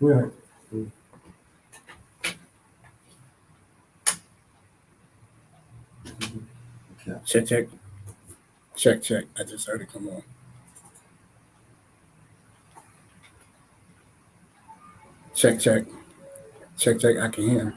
Right. Check, check. Check, check. I just heard it come on. Check, check. Check, check. I can hear him.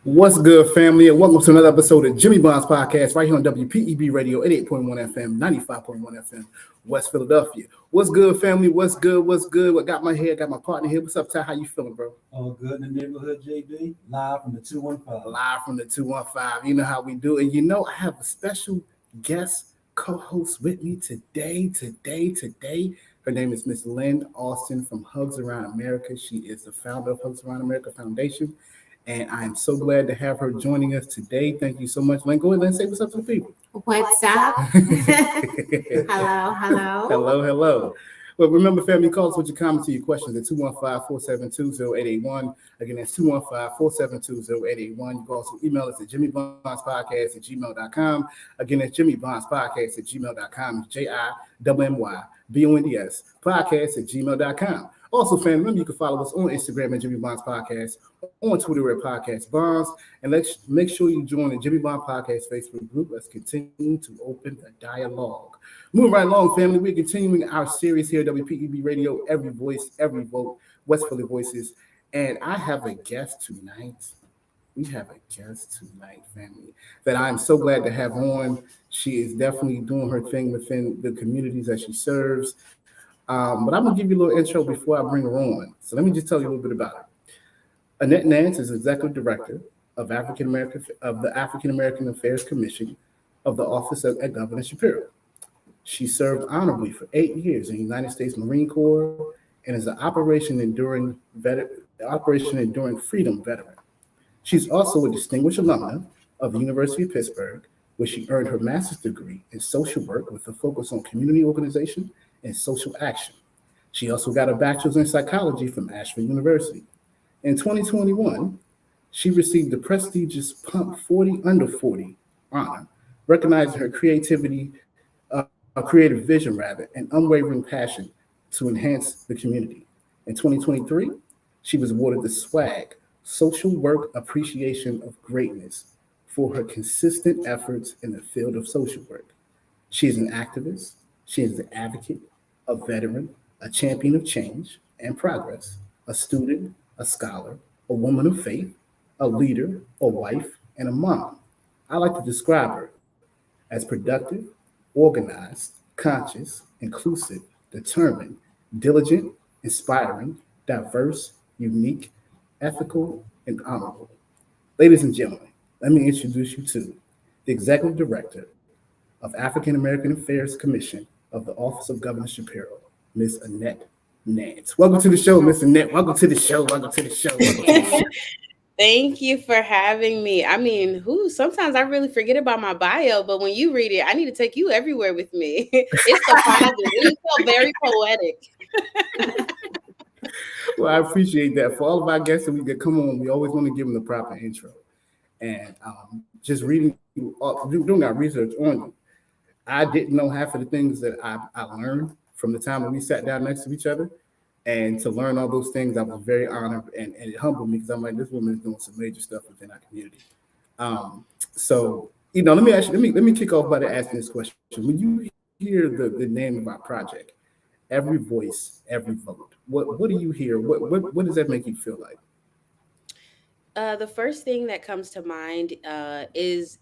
What's good, family, and welcome to another episode of Jimmy Bond's podcast right here on WPEB Radio 88.1 FM, 95.1 FM, West Philadelphia. What's good, family? What's good? What's good? I got my head, got my partner here. What's up, Ty? How you feeling, bro? All good in the neighborhood, JB. Live from the 215. Live from the 215. You know how we do. And you know, I have a special guest co-host with me today. Her name is Miss Lynn Austin from Hugs Around America. She is the founder of Hugs Around America Foundation. And I am so glad to have her joining us today. Thank you so much, Lynn. Go ahead and say what's up to the people. What's up? Hello. Well, remember, family, call us with your comments or your questions at 215-472-0881. Again, that's 215-472-0881. You can also email us at jimmybondspodcast@gmail.com. Again, that's jimmybondspodcast@gmail.com. It's JIMMYBONDS podcast@gmail.com. Also, family, remember you can follow us on Instagram at Jimmy Bonds Podcast, on Twitter at Podcast Bonds, and let's make sure you join the Jimmy Bond Podcast Facebook group. Let's continue to open a dialogue. Moving right along, family, we're continuing our series here at WPEB Radio, Every Voice, Every Vote, West Philly Voices, and I have a guest tonight. We have a guest tonight, family, that I'm so glad to have on. She is definitely doing her thing within the communities that she serves. But I'm going to give you a little intro before I bring her on. So let me just tell you a little bit about her. Annette Nance is Executive Director of the African American Affairs Commission of the Office of Governor Shapiro. She served honorably for 8 years in the United States Marine Corps and is an Operation Enduring Freedom veteran. She's also a distinguished alumna of the University of Pittsburgh, where she earned her master's degree in social work with a focus on community organization and social action. She also got a bachelor's in psychology from Asheville University. In 2021, she received the prestigious Pump 40 Under 40 honor, recognizing her creative vision, and unwavering passion to enhance the community. In 2023, she was awarded the SWAG, Social Work Appreciation of Greatness, for her consistent efforts in the field of social work. She is an activist. She is an advocate, a veteran, a champion of change and progress, a student, a scholar, a woman of faith, a leader, a wife, and a mom. I like to describe her as productive, organized, conscious, inclusive, determined, diligent, inspiring, diverse, unique, ethical, and honorable. Ladies and gentlemen, let me introduce you to the Executive Director of African American Affairs Commission of the Office of Governor Shapiro, Miss Annette Nance. Welcome to the show, Miss Annette. Welcome to the show. Thank you for having me. I mean, sometimes I really forget about my bio, but when you read it, I need to take you everywhere with me. It's the positive. You feel very poetic. Well, I appreciate that. For all of our guests that we get come on, we always want to give them the proper intro. And just doing our research on you, I didn't know half of the things that I learned from the time when we sat down next to each other. And to learn all those things, I was very honored, and it humbled me because I'm like, this woman is doing some major stuff within our community. So, let me kick off by asking this question. When you hear the name of our project, Every Voice, Every Vote, what do you hear? What does that make you feel like? The first thing that comes to mind is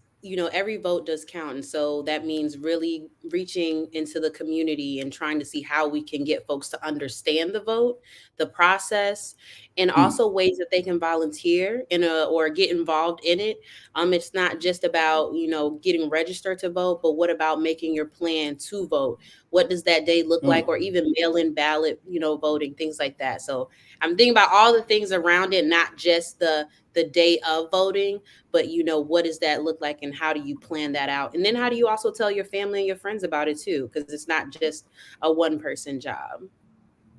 every vote does count. And so that means really reaching into the community and trying to see how we can get folks to understand the vote, the process, and Mm. also ways that they can volunteer or get involved in it. It's not just about, getting registered to vote, but what about making your plan to vote? What does that day look like? Mm. Or even mail-in ballot, voting, things like that. So I'm thinking about all the things around it, not just the day of voting, but what does that look like and how do you plan that out? And then how do you also tell your family and your friends about it too? Because it's not just a one person job.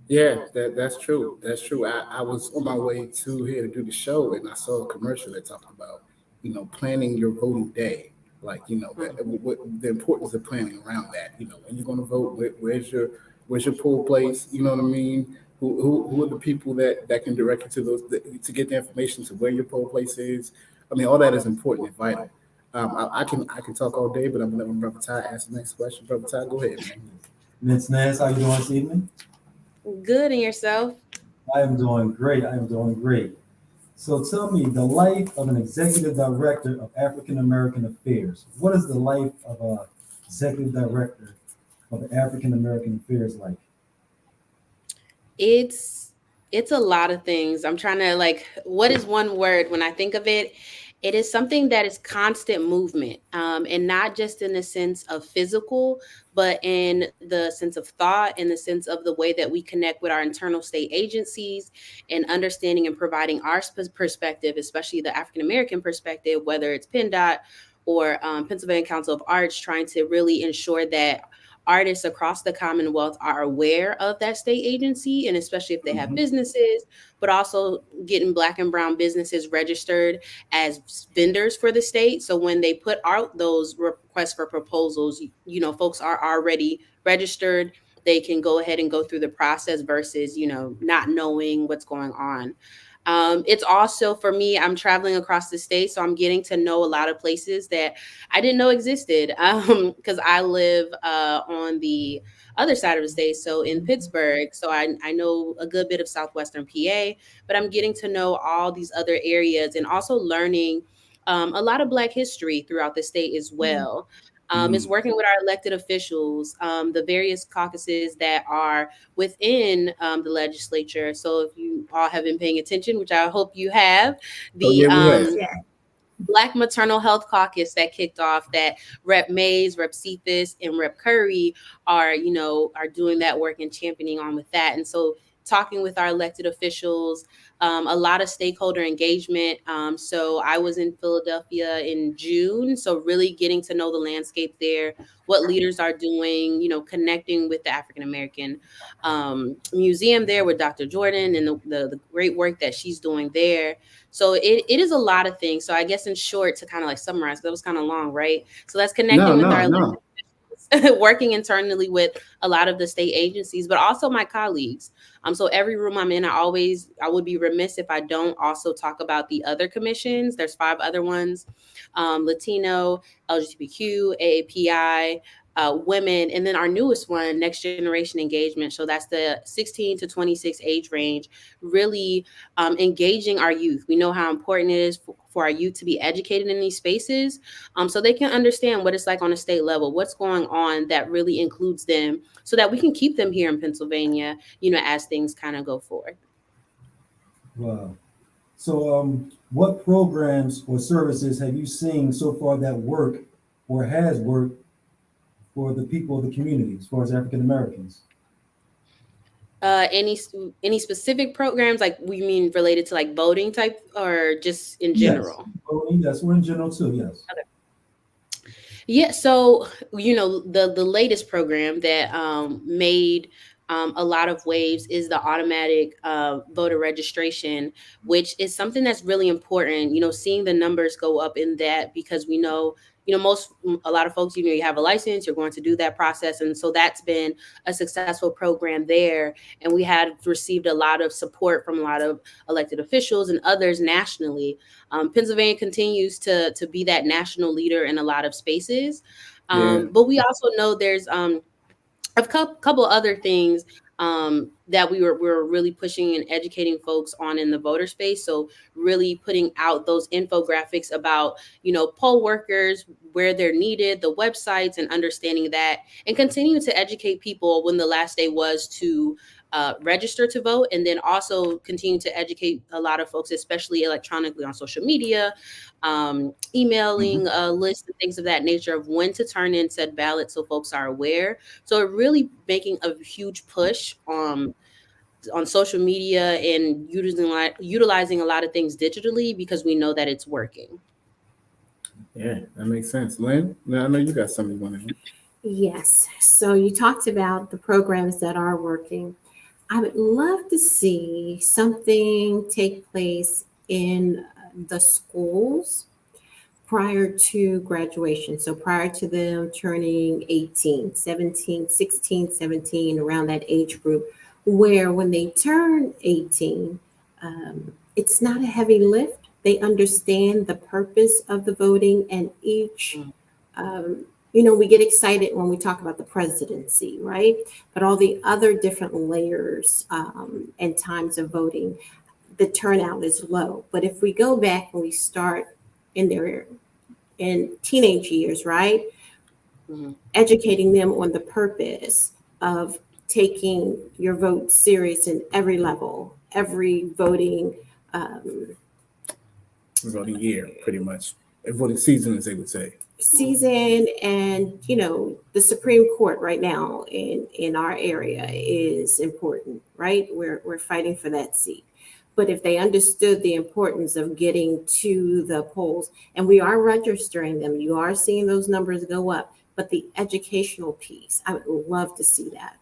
Yeah, that's true. That's true. I was on my way to here to do the show, and I saw a commercial that talked about, planning your voting day. Like, what the importance of planning around that. When you're going to vote, where's your poll place? You know what I mean? Who are the people that can direct you to to get the information to where your poll place is? I mean, all that is important and vital. I can talk all day, but I'm gonna let my brother Ty ask the next question. Brother Ty, go ahead, man. Miss Nance, how you doing this evening? Good. And yourself? I am doing great. I am doing great. So tell me, the life of an executive director of African American Affairs. What is the life of a executive director of the African American Affairs like? It's a lot of things. I'm trying to, like, what is one word when I think of it? It is something that is constant movement, and not just in the sense of physical, but in the sense of thought, in the sense of the way that we connect with our internal state agencies and understanding and providing our perspective, especially the African American perspective, whether it's PennDOT or Pennsylvania Council of Arts, trying to really ensure that artists across the Commonwealth are aware of that state agency, and especially if they have Mhm. businesses, but also getting Black and Brown businesses registered as vendors for the state. So when they put out those requests for proposals, folks are already registered. They can go ahead and go through the process versus, not knowing what's going on. It's also for me, I'm traveling across the state, so I'm getting to know a lot of places that I didn't know existed because I live on the other side of the state, so in Pittsburgh. So I know a good bit of Southwestern PA, but I'm getting to know all these other areas and also learning a lot of Black history throughout the state as well. Is Mm. working with our elected officials, the various caucuses that are within the legislature. So if you all have been paying attention, which I hope you have, Oh the yeah, we have. Black Maternal Health Caucus that kicked off, that Rep Mays, Rep Cephas, and Rep Curry are doing that work and championing on with that. And so talking with our elected officials, a lot of stakeholder engagement. So I was in Philadelphia in June. So really getting to know the landscape there, what leaders are doing, connecting with the African American museum there with Dr. Jordan and the great work that she's doing there. So it is a lot of things. So I guess in short, to kind of like summarize, that was kind of long, right? So that's No, connecting with no, our no. elected officials, working internally with a lot of the state agencies, but also my colleagues. So every room I'm in, I would be remiss if I don't also talk about the other commissions. There's 5 other ones: Latino, LGBTQ, AAPI, women, and then our newest one, next generation engagement. So that's the 16 to 26 age range, really engaging our youth. We know how important it is for our youth to be educated in these spaces, so they can understand what it's like on a state level, what's going on that really includes them, so that we can keep them here in Pennsylvania, as things kind of go forward. Wow. So, what programs or services have you seen so far that work or has worked for the people of the community, as far as African Americans? Any specific programs, like we mean related to like voting type, or just in Yes. general? Voting, yes, we're in general too, yes. Yeah, so the latest program that made a lot of waves is the automatic voter registration, which is something that's really important. Seeing the numbers go up in that, because we know, a lot of folks, you have a license, you're going to do that process, and so that's been a successful program there. And we had received a lot of support from a lot of elected officials and others nationally. Pennsylvania continues to be that national leader in a lot of spaces. Yeah. But we also know there's a couple other things that we were really pushing and educating folks on in the voter space. So really putting out those infographics about, poll workers, where they're needed, the websites, and understanding that, and continue to educate people when the last day was to register to vote, and then also continue to educate a lot of folks, especially electronically on social media, emailing lists and things of that nature of when to turn in said ballot so folks are aware. So it really making a huge push on social media and utilizing a lot of things digitally because we know that it's working. Yeah, that makes sense. Lynn, now I know you got something you want to. Yes. So you talked about the programs that are working. I would love to see something take place in the schools prior to graduation. So prior to them turning 18, 17, 16, 17, around that age group, where when they turn 18, it's not a heavy lift. They understand the purpose of the voting, and each we get excited when we talk about the presidency, right? But all the other different layers and times of voting, the turnout is low. But if we go back and we start in their in teenage years, right? Mm-hmm. Educating them on the purpose of taking your vote serious in every level, every Voting year, pretty much. Voting season, as they would say. season. And the Supreme Court right now in our area is important, right? We're fighting for that seat. But if they understood the importance of getting to the polls, and we are registering them, you are seeing those numbers go up, but the educational piece, I would love to see that.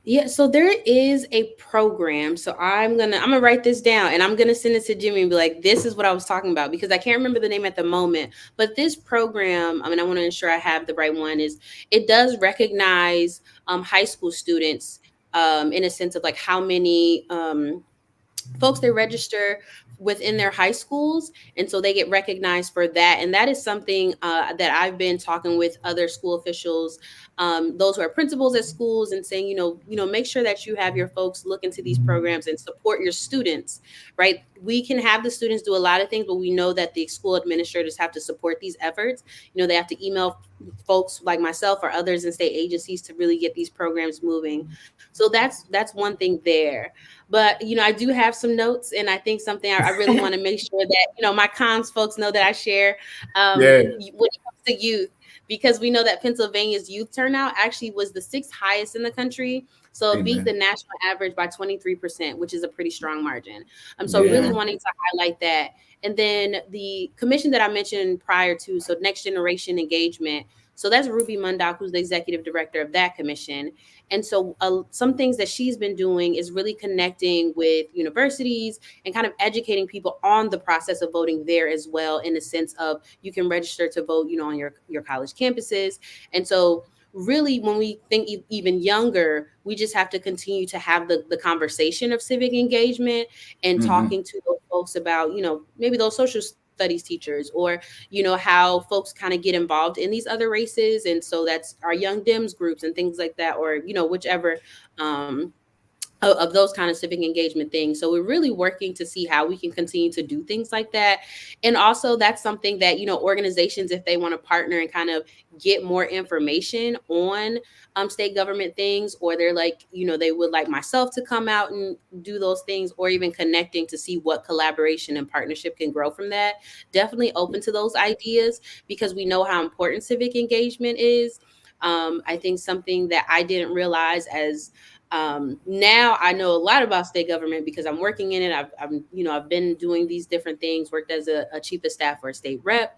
Yeah, so there is a program. So I'm gonna write this down and I'm gonna send it to Jimmy and be like, this is what I was talking about, because I can't remember the name at the moment. But this program, I want to ensure I have the right one, is it does recognize high school students in a sense of like how many folks they register within their high schools, and so they get recognized for that. And that is something that I've been talking with other school officials, those who are principals at schools, and saying, make sure that you have your folks look into these programs and support your students, right? We can have the students do a lot of things, but we know that the school administrators have to support these efforts. They have to email folks like myself or others in state agencies to really get these programs moving. So that's one thing there. But I do have some notes, and I think something I really want to make sure that my comms folks know that I share Yeah. when it comes to youth, because we know that Pennsylvania's youth turnout actually was the sixth highest in the country. So it beat the national average by 23%, which is a pretty strong margin. So really wanting to highlight that. And then the commission that I mentioned prior to, so Next Generation Engagement. So that's Ruby Mundock, who's the executive director of that commission. And so some things that she's been doing is really connecting with universities and kind of educating people on the process of voting there as well, in the sense of you can register to vote, on your college campuses. And so really, when we think even younger, we just have to continue to have the conversation of civic engagement and talking to those folks about, maybe those social studies teachers, or how folks kind of get involved in these other races. And so that's our young Dems groups and things like that, or whichever of those kind of civic engagement things. So we're really working to see how we can continue to do things like that. And also that's something that, organizations, if they want to partner and kind of get more information on state government things, or they're like, they would like myself to come out and do those things, or even connecting to see what collaboration and partnership can grow from that. Definitely open to those ideas, because we know how important civic engagement is. I think something that I didn't realize as now I know a lot about state government because I'm working in it. I've been doing these different things, worked as a chief of staff or a state rep.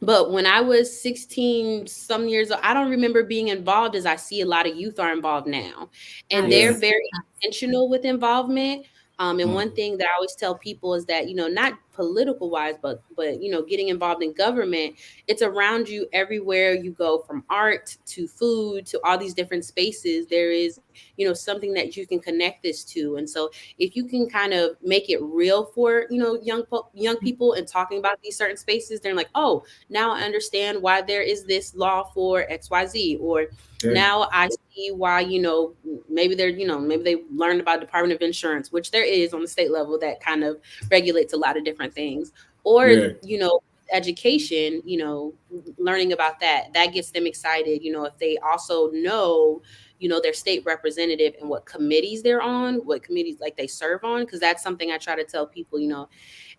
But when I was 16 some years old, I don't remember being involved as I see a lot of youth are involved now. And Yes. they're very intentional with involvement. And one thing that I always tell people is that, not political wise, but getting involved in government, it's around you everywhere you go, from art to food to all these different spaces. There is something that you can connect this to. And so if you can kind of make it real for young people and talking about these certain spaces, they're like, oh, now I understand why there is this law for XYZ, or Yeah. now I see why, maybe maybe they learned about Department of Insurance, which there is on the state level that kind of regulates a lot of different things. Or, Yeah. education, learning about that gets them excited. If they also know, their state representative and what committees they're on, what committees like they serve on, because that's something I try to tell people.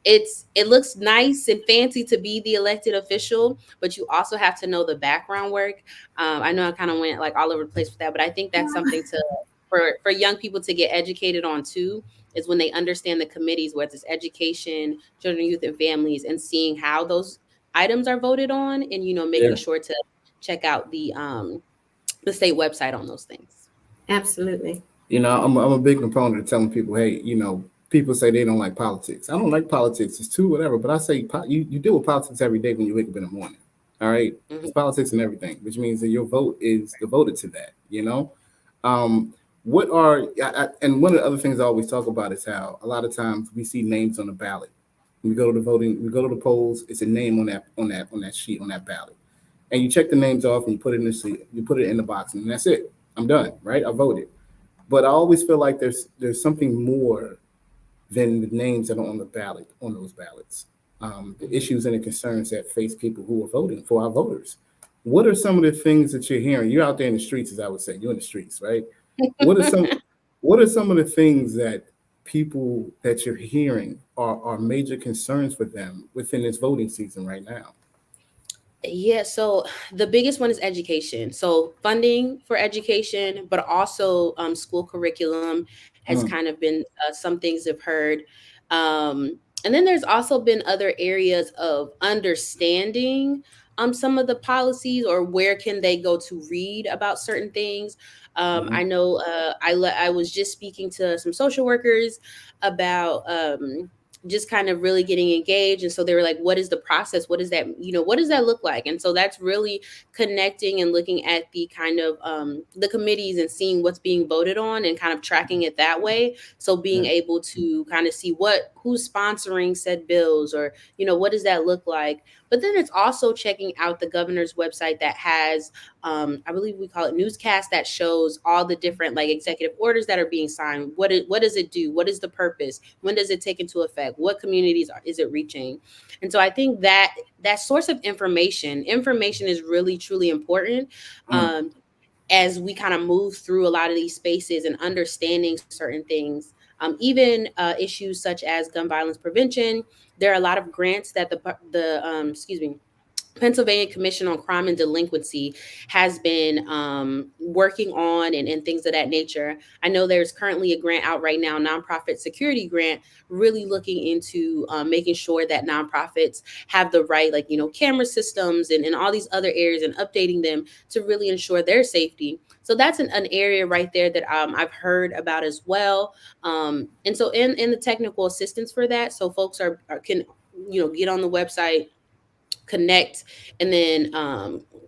It looks nice and fancy to be the elected official, but you also have to know the background work. I know I kind of went like all over the place with that, but I think that's something for young people to get educated on too, is when they understand the committees, whether it's education, children, youth, and families, and seeing how those items are voted on, and making Yeah. sure to check out the state website on those things. Absolutely. I'm a big proponent of telling people, hey, people say they don't like politics. I don't like politics. It's too whatever. But I say you deal with politics every day when you wake up in the morning. All right, Mhm. it's politics and everything, which means that your vote is devoted to that. What are and one of the other things I always talk about is how a lot of times we see names on the ballot. When we go to the voting, we go to the polls. It's a name on that sheet on that ballot, and you check the names off and you put it in the seat, you put it in the box, and that's it. I'm done. Right? I voted. But I always feel like there's something more than the names that are on the ballot on those ballots. The issues and the concerns that face people who are voting for our voters. What are some of the things that you're hearing? You're out there in the streets, as I would say. You're in the streets, right? What are some What are some of the things that people that you're hearing are major concerns for them within this voting season right now? Yeah, so the biggest one is education. So funding for education, but also school curriculum has Mm, kind of been some things I've heard. And then there's also been other areas of understanding some of the policies, or where can they go to read about certain things. mhm. I know I was just speaking to some social workers about just kind of really getting engaged. And so they were like, what is the process? What is that, what does that look like? And so that's really connecting and looking at the kind of the committees and seeing what's being voted on and kind of tracking it that way. So being Yeah. able to kind of see who's sponsoring said bills, or, what does that look like? But then it's also checking out the governor's website that has, I believe we call it newscast, that shows all the different like executive orders that are being signed. What does it do? What is the purpose? When does it take into effect? What communities is it reaching? And so I think that source of information is really truly important. Mm, Um, as we kind of move through a lot of these spaces and understanding certain things, even issues such as gun violence prevention. There are a lot of grants that the Pennsylvania Commission on Crime and Delinquency has been working on, and things of that nature. I know there's currently a grant out right now, nonprofit security grant, really looking into making sure that nonprofits have the right, like, camera systems and all these other areas, and updating them to really ensure their safety. So that's an area right there that I've heard about as well. And so in the technical assistance for that, so folks can get on the website, connect, and then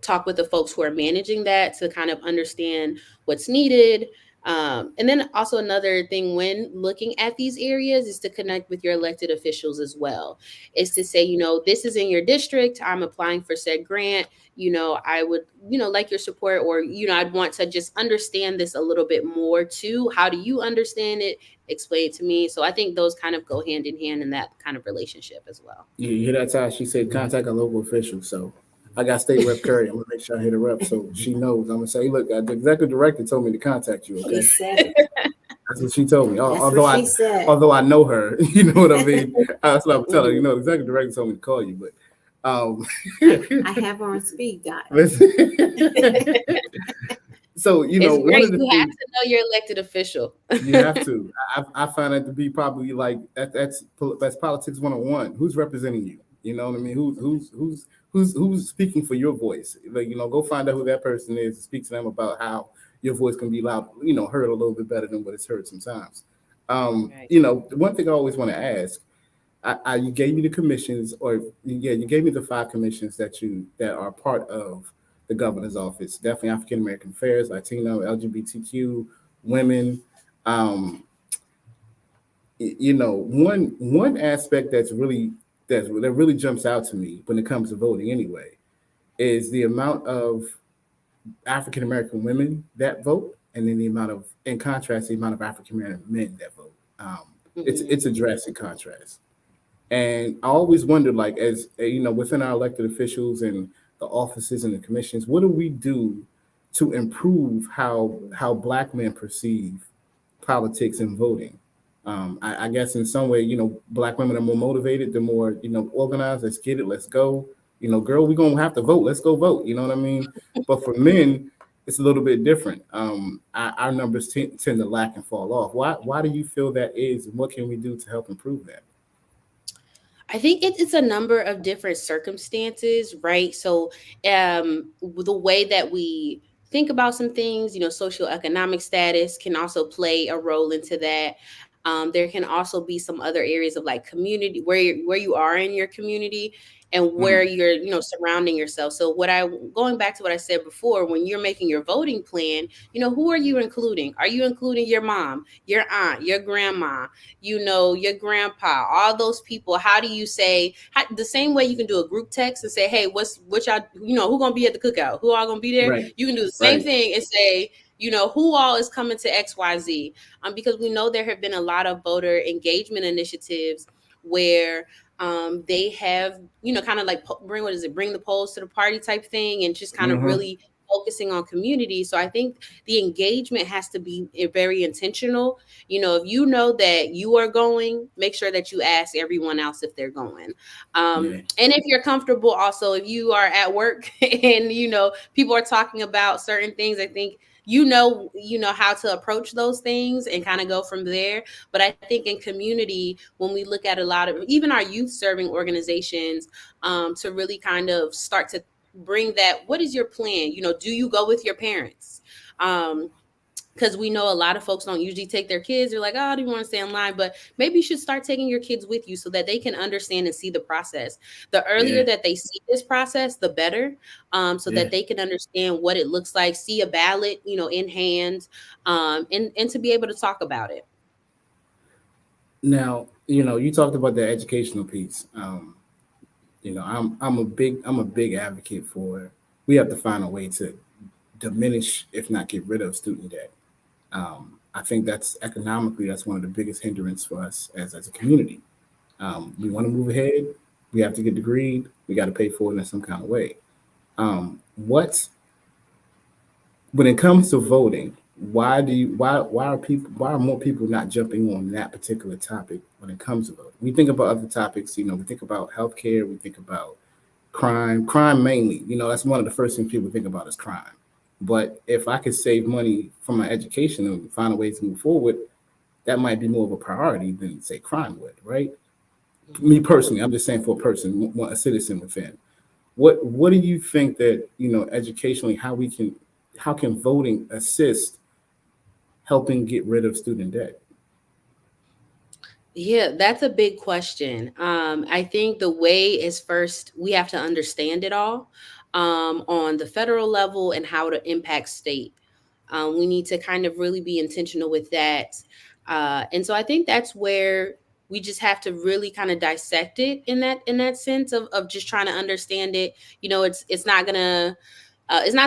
talk with the folks who are managing that to kind of understand what's needed. And then also another thing when looking at these areas is to connect with your elected officials as well. Is to say, this is in your district. I'm applying for said grant. I would, like your support, or, I'd want to just understand this a little bit more too. How do you understand it? Explain it to me. So I think those kind of go hand in hand in that kind of relationship as well. You hear that, Ty? She said contact a local official. So I got State Rep Curry. I'm gonna make sure I hit her up so she knows. I'm gonna say, look, the executive director told me to contact you. She Okay, said it. that's what she told me. That's Although what she said. I know her, you know what I mean. That's what I'm telling her. Mhm. The executive director told me to call you, but I have her on speed dial. listen. So It's one great. of the You have things to know your elected official. you have to, I find that to be probably like that's politics 101. Who's representing you? You know what I mean? Who's speaking for your voice? Like, go find out who that person is and speak to them about how your voice can be loud, heard a little bit better than what it's heard sometimes. Right. The one thing I always want to ask, you gave me the commissions, or yeah, you gave me the five commissions that are part of the governor's office. Definitely African American affairs, Latino, LGBTQ, women. Um, one aspect that really jumps out to me when it comes to voting anyway is the amount of African American women that vote, and then in contrast, the amount of African American men that vote. It's a drastic contrast. And I always wonder, like, as within our elected officials and the offices and the commissions, what do we do to improve how Black men perceive politics and voting? I guess in some way, Black women are more motivated, they're more, organized. Let's get it, let's go. Girl, we're gonna have to vote. Let's go vote. You know what I mean? But for men, it's a little bit different. Our numbers tend to lack and fall off. Why do you feel that is, and what can we do to help improve that? I think it's a number of different circumstances, right? So, the way that we think about some things, socioeconomic status can also play a role into that. There can also be some other areas of like community where you are in your community and where Mm, you're, surrounding yourself. So going back to what I said before, when you're making your voting plan, who are you including? Are you including your mom, your aunt, your grandma, your grandpa, all those people? How do you say the same way you can do a group text and say, hey, what y'all, who gonna be at the cookout? Who all gonna be there? right, You can do the same right. thing and say, who all is coming to XYZ? Because we know there have been a lot of voter engagement initiatives where they have, kind of like bring the polls to the party type thing, and just kind of Mm-hmm. really focusing on community. So I think the engagement has to be very intentional. If you know that you are going, make sure that you ask everyone else if they're going. Yeah, And if you're comfortable, also, if you are at work and, people are talking about certain things, I think, how to approach those things and kind of go from there. But I think in community, when we look at a lot of even our youth serving organizations, to really kind of start to bring that, what is your plan? Do you go with your parents? Because we know a lot of folks don't usually take their kids. They're like, oh, I don't want to stay in line. But maybe you should start taking your kids with you so that they can understand and see the process. The earlier yeah, that they see this process, the better, so yeah. that they can understand what it looks like, see a ballot, in hand, and to be able to talk about it. Now, you talked about the educational piece. I'm a big advocate for, we have to find a way to diminish, if not get rid of, student debt. I think that's one of the biggest hindrance for us as a community. We want to move ahead. We have to get degreed. We got to pay for it in some kind of way. What When it comes to voting, why are more people not jumping on that particular topic when it comes to voting? We think about other topics, we think about healthcare, we think about crime mainly. That's one of the first things people think about is crime. But if I could save money from my education and find a way to move forward, that might be more of a priority than say crime would, right? Me personally, I'm just saying for a person, a citizen within. What do you think that, educationally, how can voting assist helping get rid of student debt? Yeah, that's a big question. I think the way is, first we have to understand it all, on the federal level and how to impact state. We need to kind of really be intentional with that. And so I think that's where we just have to really kind of dissect it in that sense of just trying to understand it. It's not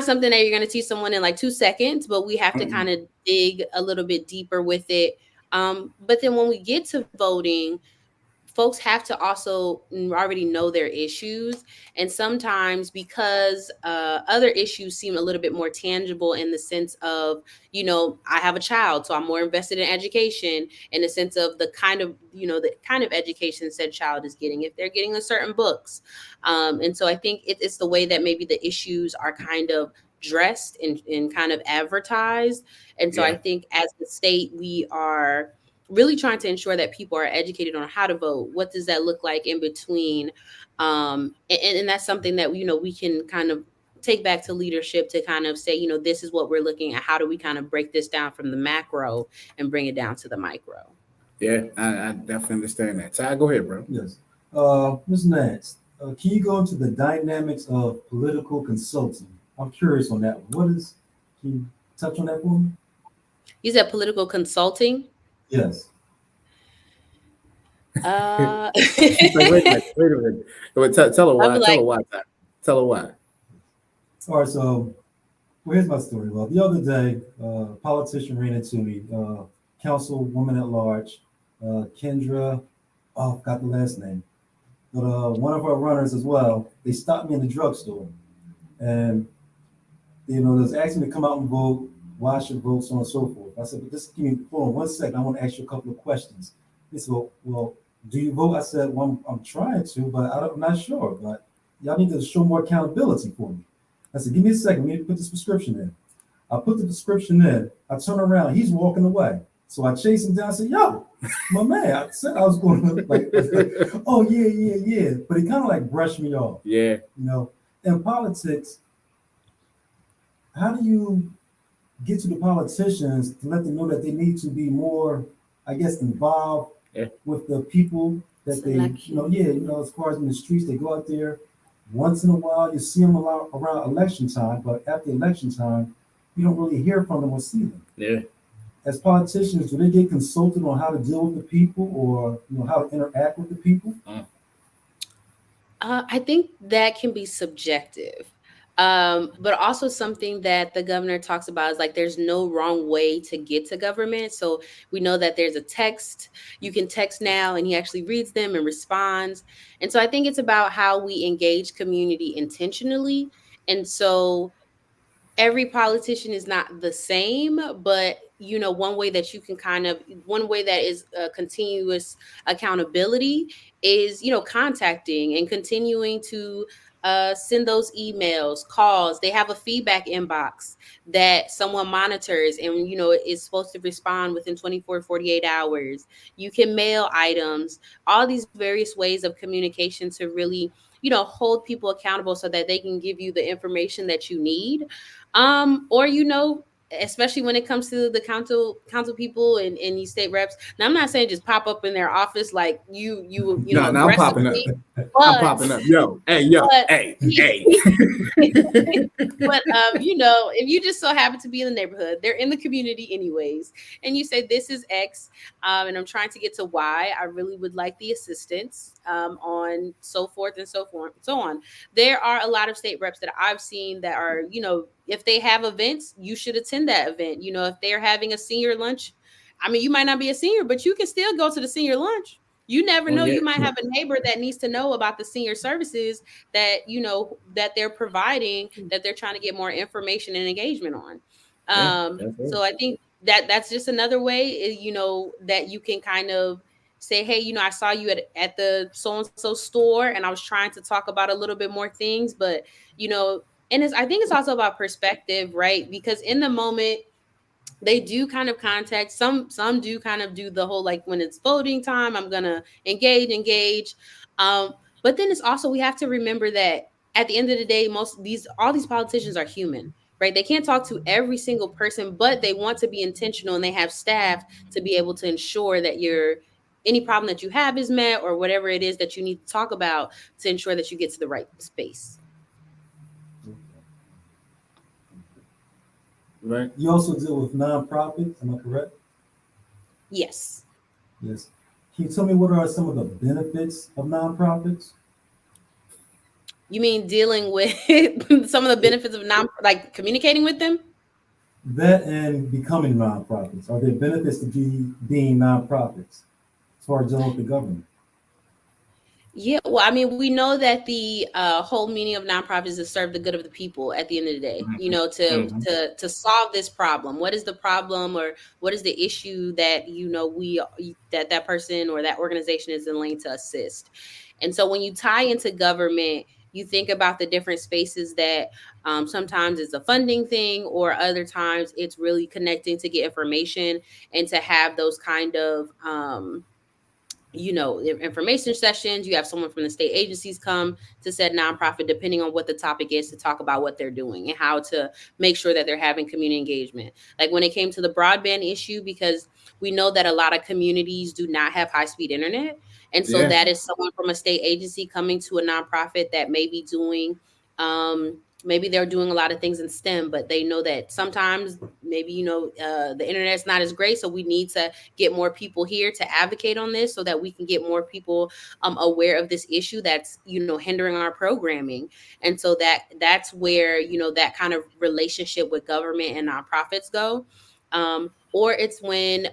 something that you're going to teach someone in like 2 seconds, but we have to kind Mm, of dig a little bit deeper with it. But then when we get to voting, folks have to also already know their issues. And sometimes, because other issues seem a little bit more tangible, in the sense of, I have a child, so I'm more invested in education, in the sense of the kind of education said child is getting, if they're getting a certain books. And so I think it's the way that maybe the issues are kind of dressed and kind of advertised. And so I yeah, think as the state, we are really trying to ensure that people are educated on how to vote. What does that look like in between? And that's something that, we can kind of take back to leadership to kind of say, this is what we're looking at. How do we kind of break this down from the macro and bring it down to the micro? Yeah, I definitely understand that. Ty, go ahead, bro. Yes. Ms. Nance, can you go into the dynamics of political consulting? I'm curious on that one. Can you touch on that for me? You said political consulting. Yes. Uh, She's like, wait a minute, wait a minute. Wait, tell her I'm why. Tell like, her why, Ty. Tell her why. All right. So, well, here's my story. Well, the other day, a politician ran into me, councilwoman at large, Kendra. Oh, I forgot the last name. But one of our runners as well. They stopped me in the drugstore, and they was asking me to come out and vote, why I should vote, so on and so forth. I said, but just give me, hold on 1 second. I want to ask you a couple of questions. He said, well, do you vote? I said, well, I'm trying to, but I'm not sure. But y'all need to show more accountability for me. I said, give me a second. We need to put this prescription in. I put the prescription in. I turn around. He's walking away. So I chase him down. I said, yo, my man, I said I was going to, oh, yeah, yeah, yeah. But he kind of like brushed me off. Yeah. In politics, how do you get to the politicians to let them know that they need to be more, I guess, involved Yeah. with the people that Selection. as far as in the streets, they go out there once in a while, you see them a lot around election time, but after election time, you don't really hear from them or see them. Yeah. As politicians, do they get consulted on how to deal with the people or how to interact with the people? I think that can be subjective. But also something that the governor talks about is like there's no wrong way to get to government. So we know that there's a text, you can text now, and he actually reads them and responds. And so I think it's about how we engage community intentionally. And so every politician is not the same, but one way that you can one way that is a continuous accountability is contacting and continuing to send those emails, calls. They have a feedback inbox that someone monitors, and it's supposed to respond within 24 48 hours. You can mail items, all these various ways of communication to really hold people accountable so that they can give you the information that you need. Or especially when it comes to the council people and these state reps. Now, I'm not saying just pop up in their office like No, I'm popping up. aggressively, I'm but popping up. Yo, hey, yo, but hey, hey. but if you just so happen to be in the neighborhood, they're in the community anyways, and you say this is X, and I'm trying to get to Y. I really would like the assistance on so forth and so forth and so on. There are a lot of state reps that I've seen that are, if they have events, you should attend that event. If they're having a senior lunch, I mean, you might not be a senior, but you can still go to the senior lunch. You never Oh, know. yeah. You might have a neighbor that needs to know about the senior services that that they're providing, that they're trying to get more information and engagement on. Yeah, that's it. So I think that's just another way, that you can kind of say, hey, I saw you at the so and so store, and I was trying to talk about a little bit more things, but and I think it's also about perspective, right? Because in the moment, they do kind of contact some do kind of do the whole, like, when it's voting time, I'm gonna engage. But then it's also, we have to remember that at the end of the day, all these politicians are human, right? They can't talk to every single person, but they want to be intentional, and they have staff to be able to ensure that any problem that you have is met, or whatever it is that you need to talk about, to ensure that you get to the right space. Right. You also deal with nonprofits, am I correct? Yes. Yes. Can you tell me what are some of the benefits of nonprofits? You mean dealing with some of the benefits of like communicating with them? That and becoming nonprofits. Are there benefits to being nonprofits as far as dealing with the government? Yeah, well, I mean, we know that the whole meaning of nonprofits is to serve the good of the people at the end of the day, Mhm. to solve this problem. What is the problem, or what is the issue that, that person or that organization is in lane to assist? And so when you tie into government, you think about the different spaces that sometimes it's a funding thing, or other times it's really connecting to get information and to have those kind of information sessions. You have someone from the state agencies come to said nonprofit, depending on what the topic is, to talk about what they're doing and how to make sure that they're having community engagement. Like when it came to the broadband issue, because we know that a lot of communities do not have high-speed internet. And so Yeah. that is someone from a state agency coming to a nonprofit that may be doing maybe they're doing a lot of things in STEM, but they know that sometimes maybe, the internet's not as great. So we need to get more people here to advocate on this so that we can get more people aware of this issue that's, hindering our programming. And so that's where, that kind of relationship with government and nonprofits go. Or it's when,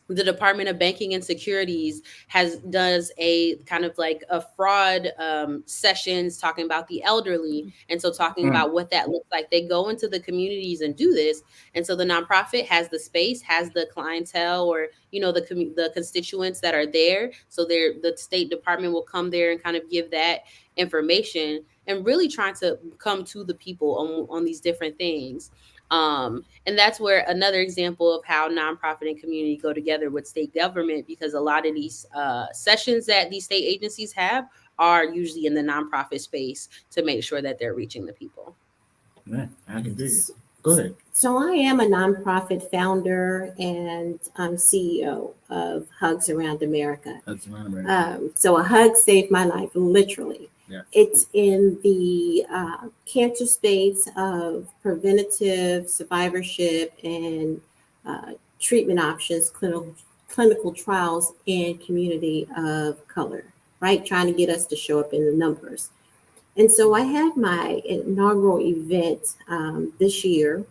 the Department of Banking and Securities does a kind of like a fraud sessions talking about the elderly, and so talking Mm. about what that looks like. They go into the communities and do this, and so the nonprofit has the space, has the clientele, or the constituents that are there. So the State Department will come there and kind of give that information and really trying to come to the people on these different things. And that's where another example of how nonprofit and community go together with state government, because a lot of these sessions that these state agencies have are usually in the nonprofit space to make sure that they're reaching the people. Man, I can dig it. Go ahead. So I am a nonprofit founder and I'm CEO of Hugs Around America. That's around America. So a hug saved my life, literally. Yeah. It's in the cancer space of preventative survivorship and treatment options, clinical trials in community of color, right? Trying to get us to show up in the numbers. And so I had my inaugural event this year,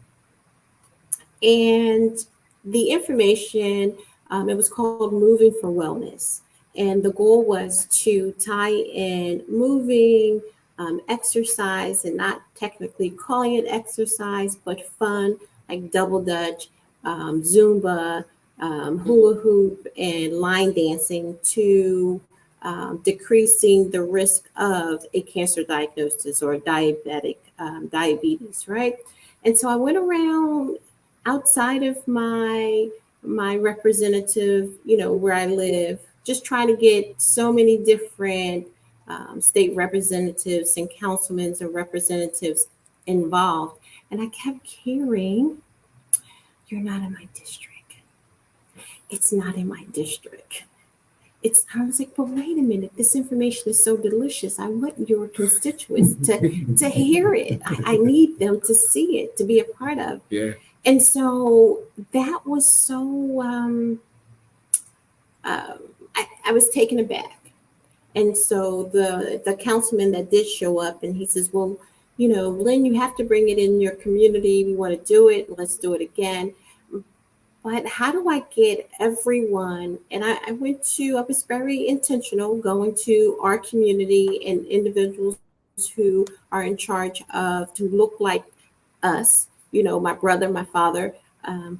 and the information, it was called Moving for Wellness. And the goal was to tie in moving, exercise, and not technically calling it exercise, but fun, like double dutch, Zumba, hula hoop, and line dancing to decreasing the risk of a cancer diagnosis or diabetes, right? And so I went around outside of my representative, where I live, just trying to get so many different state representatives and councilmen and representatives involved. And I kept hearing, "You're not in my district. It's not in my district." I was like, but wait a minute, this information is so delicious. I want your constituents to hear it. I need them to see it, to be a part of. Yeah. And so that was so, I was taken aback. And so the councilman that did show up, and he says, well, Lynn, you have to bring it in your community. We want to do it. Let's do it again. But how do I get everyone? And I was very intentional going to our community and individuals who are in charge of to look like us, my brother, my father,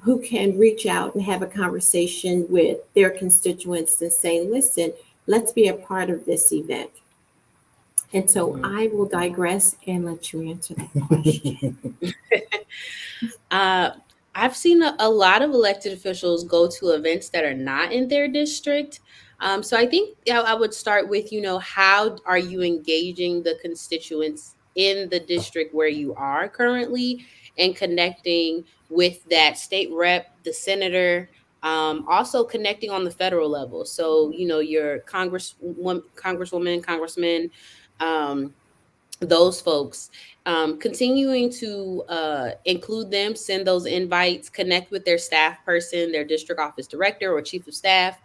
who can reach out and have a conversation with their constituents and say, listen, let's be a part of this event. And so I will digress and let you answer that question. I've seen a lot of elected officials go to events that are not in their district. So I think I would start with, how are you engaging the constituents in the district where you are currently and connecting with that state rep, the senator, also connecting on the federal level. So, your congresswoman, congressman, those folks, continuing to include them, send those invites, connect with their staff person, their district office director or chief of staff,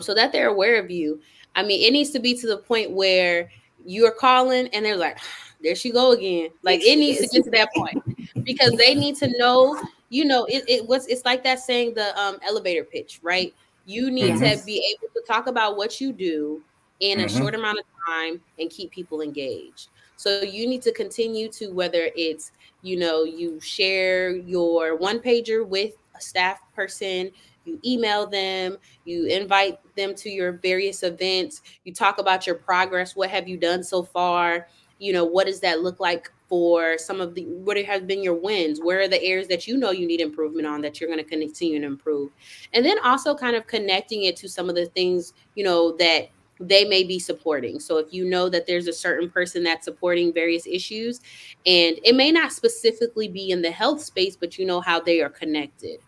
so that they're aware of you. I mean, it needs to be to the point where you're calling and they're like, there she go again. Like it needs to get to that point because they need to know, it's like that saying, the elevator pitch, right? You need to be able to talk about what you do in a short amount of time and keep people engaged. So you need to continue to, whether it's, you share your one pager with a staff person, you email them, you invite them to your various events, you talk about your progress. What have you done so far? what does that look like for some of the, what have been your wins? Where are the areas that you need improvement on that you're going to continue to improve? And then also kind of connecting it to some of the things, that they may be supporting. So if you know that there's a certain person that's supporting various issues, and it may not specifically be in the health space, but you know how they are connected.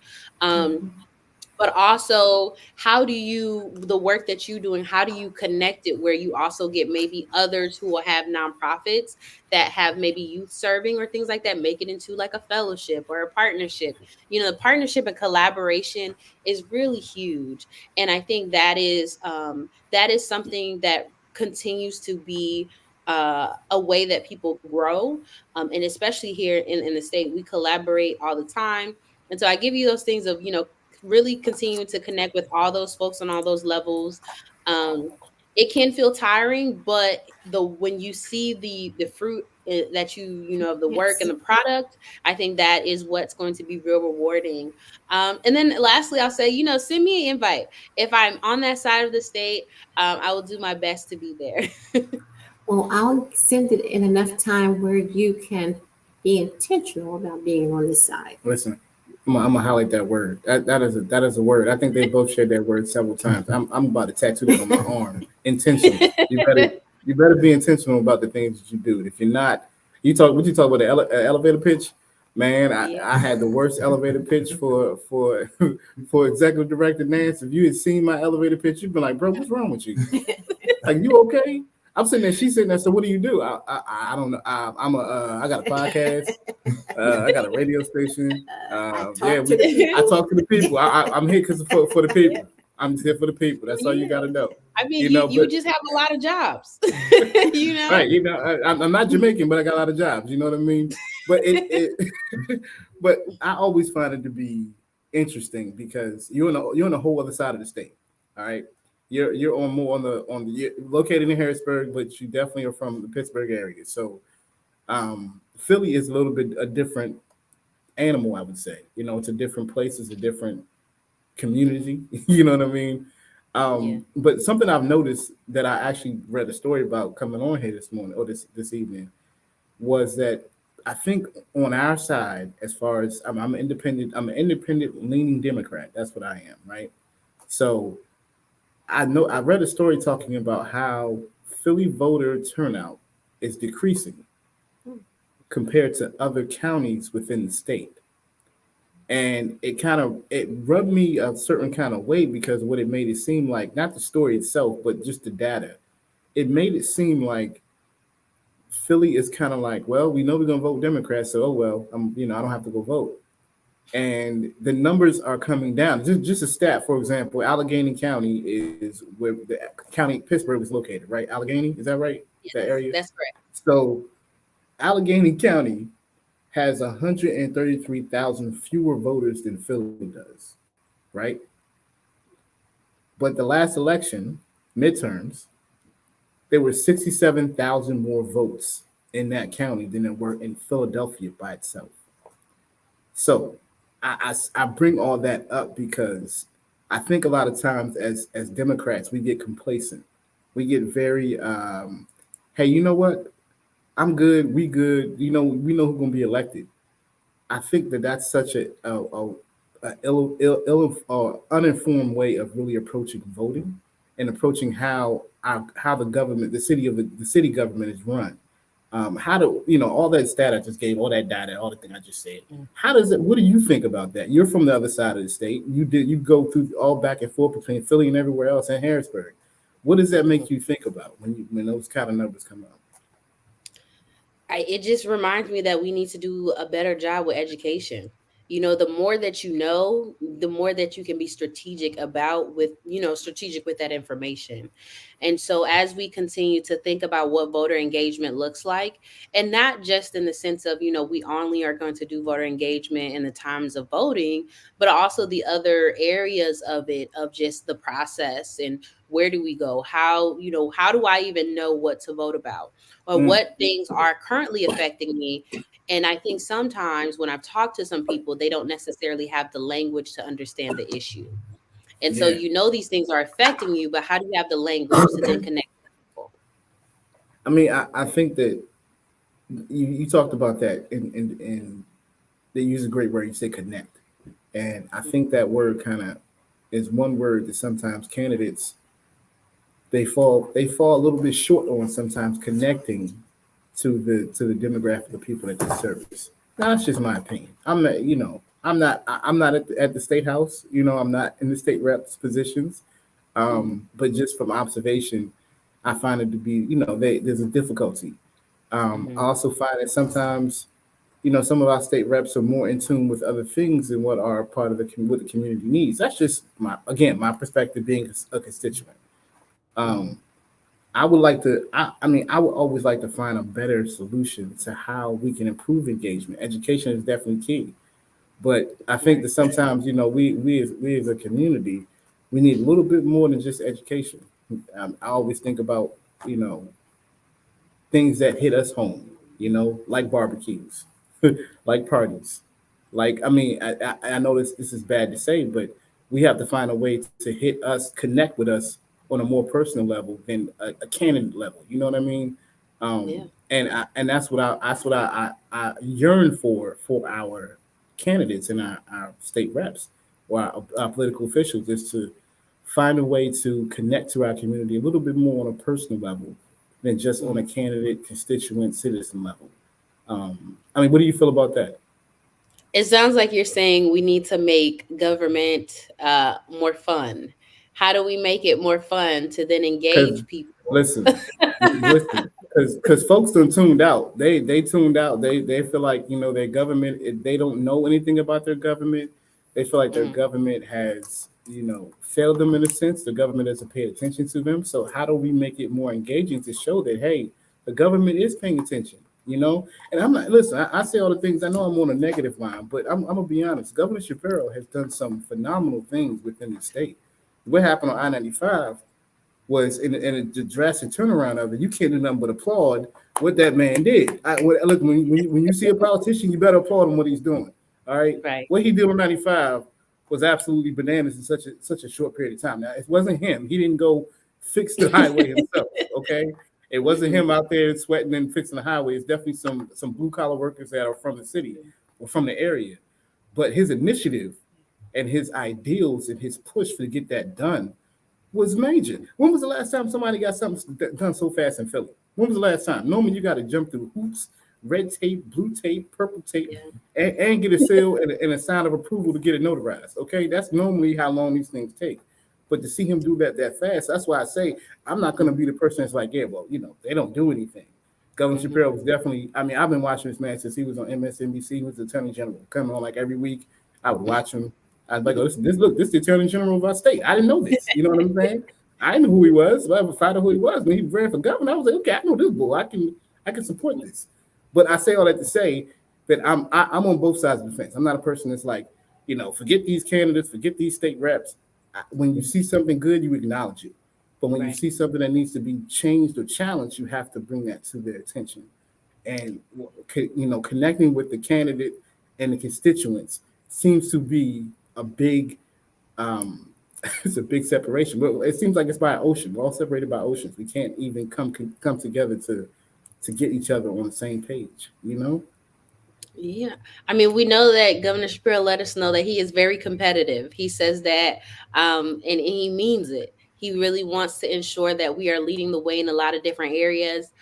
Um, but also, how do you, the work that you doing, how do you connect it where you also get maybe others who will have nonprofits that have maybe youth serving or things like that, make it into like a fellowship or a partnership. The partnership and collaboration is really huge. And I think that is something that continues to be a way that people grow. And especially here in the state, we collaborate all the time. And so I give you those things of, really continuing to connect with all those folks on all those levels. Um, it can feel tiring, but when you see the fruit that of the work Yes. and the product, I think that is what's going to be real rewarding. And then lastly, I'll say, send me an invite. If I'm on that side of the state, I will do my best to be there. Well, I'll send it in enough time where you can be intentional about being on this side. Listen, I'm gonna highlight that word. That is a word. I think they both shared that word several times. I'm about to tattoo that on my arm. Intentional. You better be intentional about the things that you do. If you're not, you talk about the elevator pitch. Man, Yeah. I had the worst elevator pitch for for executive director Nance. If you had seen my elevator pitch, you'd be like, bro, what's wrong with you? Like, you okay? I'm sitting there. She's sitting there. So what do you do? I don't know. I got a podcast. I got a radio station. I talk to the people. I'm here because for the people. I'm just here for the people. That's all you got to know. I mean, you But just have a lot of jobs. right. I'm not Jamaican, but I got a lot of jobs. You know what I mean? But but I always find it to be interesting because you're on a whole other side of the state. All right. You're on more you're located in Harrisburg, but you definitely are from the Pittsburgh area. So Philly is a little bit a different animal, I would say. It's a different place, it's a different community. You know what I mean? Yeah. But something I've noticed that I actually read a story about coming on here this morning or this evening was that I think on our side, as far as I'm an independent leaning Democrat. That's what I am, right? So I read a story talking about how Philly voter turnout is decreasing compared to other counties within the state. And it rubbed me a certain kind of way because what it made it seem like, not the story itself, but just the data. It made it seem like Philly is kind of like, well, we know we're gonna vote Democrat, so oh well, I don't have to go vote. And the numbers are coming down. Just a stat, for example, Allegheny County is where the county Pittsburgh is located, right? Allegheny, is that right? That area. That's correct. So Allegheny County has 133,000 fewer voters than Philly does, right? But the last election, midterms, there were 67,000 more votes in that county than there were in Philadelphia by itself. So I bring all that up because I think a lot of times as Democrats, we get complacent. We get very, hey, you know what? I'm good. We good. We know who's going to be elected. I think that's such a uninformed way of really approaching voting and approaching how the government, the city government is run. How do all that stat I just gave, all that data, all the thing I just said? How does it? What do you think about that? You're from the other side of the state. You go through all back and forth between Philly and everywhere else in Harrisburg. What does that make you think about when those kind of numbers come out? It just reminds me that we need to do a better job with education. The more that you know, the more that you can be strategic strategic with that information. And so as we continue to think about what voter engagement looks like, and not just in the sense of, we only are going to do voter engagement in the times of voting, but also the other areas of it, of just the process and where do we go? How do I even know what to vote about? Or what things are currently affecting me. And I think sometimes when I've talked to some people, they don't necessarily have the language to understand the issue. And so, Yeah. these things are affecting you, but how do you have the language to then connect with people? I mean, I think that You talked about that, and they use a great word. You say connect, and I think that word kind of is one word that sometimes candidates they fall a little bit short on sometimes connecting to the demographic of people that they service. Now, that's just my opinion. I'm not, I'm not at the state house. I'm not in the state reps positions. But just from observation, I find it to be, there's a difficulty. I Mhm. also find that sometimes, some of our state reps are more in tune with other things than what are part of what the community needs. That's just my perspective being a constituent. Um, Mhm. I would like to. I mean, I would always like to find a better solution to how we can improve engagement. Education is definitely key, but I think Right. that sometimes, we as a community, we need a little bit more than just education. I always think about, you know things that hit us home, like barbecues, like parties. Like, I mean, I know this is bad to say, but we have to find a way to hit us, connect with us on a more personal level than a candidate level. You know what I mean? Yeah. And that's what I yearn for our candidates and our state reps or our political officials is to find a way to connect to our community a little bit more on a personal level than just on a Mhm. candidate, constituent, citizen level. I mean, what do you feel about that? It sounds like you're saying we need to make government more fun. How do we make it more fun to then Because engage people? listen, listen, because folks done tuned out. They tuned out. They feel like their government. If they don't know anything about their government, they feel like their Mm, government has failed them in a sense. The government doesn't pay attention to them. So how do we make it more engaging to show that hey, the government is paying attention? And I'm not listen. I say all the things. I know I'm on a negative line, but I'm gonna be honest. Governor Shapiro has done some phenomenal things within the state. What happened on I-95 was in a drastic turnaround of it. You can't do nothing but applaud what that man did. Look, when you see a politician, you better applaud him what he's doing. All right, right. what he did on '95 was absolutely bananas in such a short period of time. Now it wasn't him. He didn't go fix the highway himself. Okay, it wasn't him out there sweating and fixing the highway. It's definitely some blue collar workers that are from the city or from the area. But his initiative and his ideals and his push to get that done was major. When was the last time somebody got something done so fast in Philly? When was the last time? Normally, you got to jump through hoops, red tape, blue tape, purple tape, Yeah. and get a seal and a sign of approval to get it notarized. Okay, that's normally how long these things take. But to see him do that fast, that's why I say I'm not going to be the person that's like, yeah, well, they don't do anything. Governor Hmm. Shapiro was definitely. I mean, I've been watching this man since he was on MSNBC. He was the Attorney General, coming on like every week. I would watch him. I'd be like, oh, this is the Attorney General of our state. I didn't know this. You know what I'm saying? I knew who he was. But I would find out who he was when he ran for governor. I was like, okay, I know this boy. I can support this. But I say all that to say that I'm on both sides of the fence. I'm not a person that's like, forget these candidates, forget these state reps. When you see something good, you acknowledge it. But when you Right. see something that needs to be changed or challenged, you have to bring that to their attention. And connecting with the candidate and the constituents seems to be a big um, it's a big separation. But it seems like it's by an ocean. We're all separated by oceans. We can't even come together to get each other on the same page. Yeah. I mean, we know that Governor Shapiro let us know that he is very competitive. He says that, and he means it. He really wants to ensure that we are leading the way in a lot of different areas.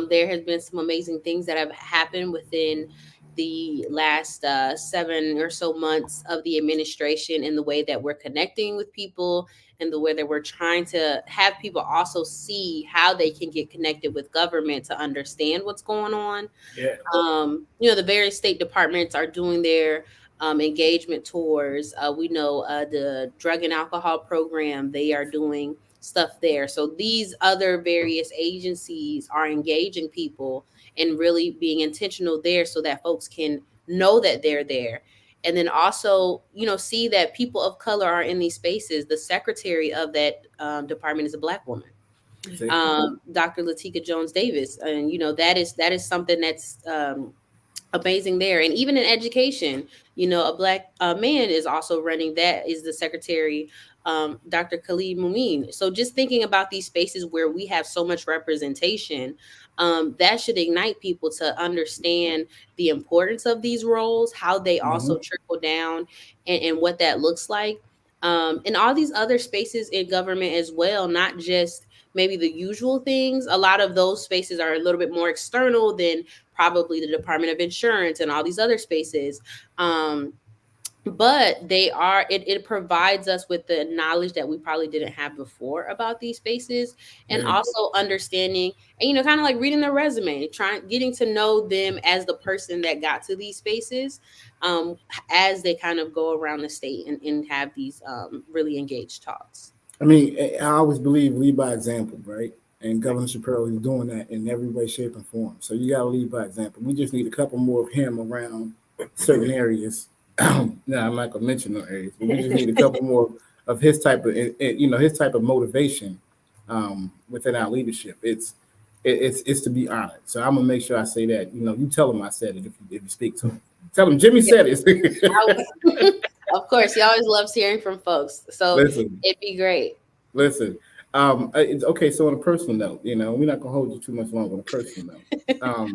There has been some amazing things that have happened within the last 7 or so months of the administration in the way that we're connecting with people and the way that we're trying to have people also see how they can get connected with government to understand what's going on. Yeah. The various state departments are doing their engagement tours. We know the drug and alcohol program, they are doing stuff there. So these other various agencies are engaging people and really being intentional there so that folks can know that they're there. And then also, see that people of color are in these spaces. The secretary of that department is a Black woman, See? Dr. Latika Jones Davis, and that is something that's amazing there. And even in education, a Black man is also running. That is the secretary Dr. Khalid Mumin. So just thinking about these spaces where we have so much representation, that should ignite people to understand the importance of these roles, how they also Mhm. trickle down, and what that looks like. And all these other spaces in government as well, not just maybe the usual things. A lot of those spaces are a little bit more external than probably the Department of Insurance and all these other spaces. But it provides us with the knowledge that we probably didn't have before about these spaces, and Yeah. also understanding, and kind of like reading their resume, trying getting to know them as the person that got to these spaces, um, as they kind of go around the state and have these really engaged talks. I mean, I always believe lead by example, right? And Governor Shapiro is doing that in every way, shape, and form. So you got to lead by example. We just need a couple more of him around certain areas. Now I'm not gonna mention no areas, but we just need a couple more of his type of, his type of motivation within our leadership. It's to be honored. So I'm gonna make sure I say that. You tell him I said it if you speak to him. Tell him Jimmy said it. Of course, he always loves hearing from folks, so Listen, it'd be great. listen. It's okay. So on a personal note, we're not gonna hold you too much longer. On a personal note,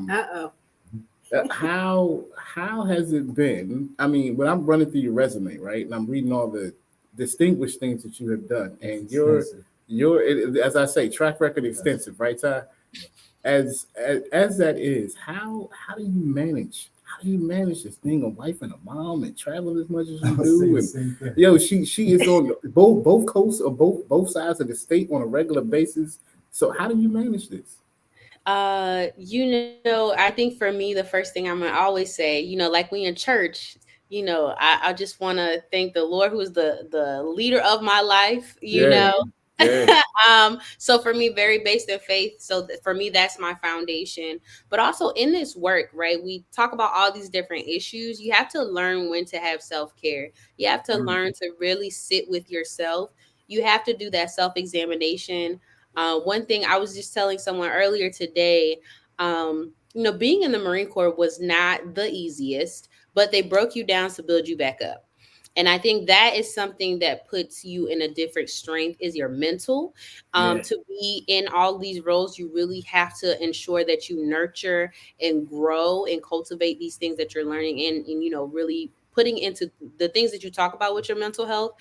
Uh-oh. how has it been? I mean, when I'm running through your resume, right, and I'm reading all the distinguished things that you have done, It's and extensive. as I say, track record extensive, right, Ty? As that is, how do you manage? How do you manage this being a wife and a mom and traveling as much as I you was saying do? the And same thing. she is on both coasts or both sides of the state on a regular basis. So how do you manage this? I think for me, the first thing I'm gonna always say, like we in church, I just want to thank the Lord, who is the leader of my life. Yeah, yeah, So for me, very based in faith. So for me, that's my foundation. But also in this work, right? We talk about all these different issues. You have to learn when to have self care. You have to mm, learn to really sit with yourself. You have to do that self examination. One thing I was just telling someone earlier today, being in the Marine Corps was not the easiest, but they broke you down to build you back up. And I think that is something that puts you in a different strength is your mental. yeah, To be in all these roles, you really have to ensure that you nurture and grow and cultivate these things that you're learning and really putting into the things that you talk about with your mental health,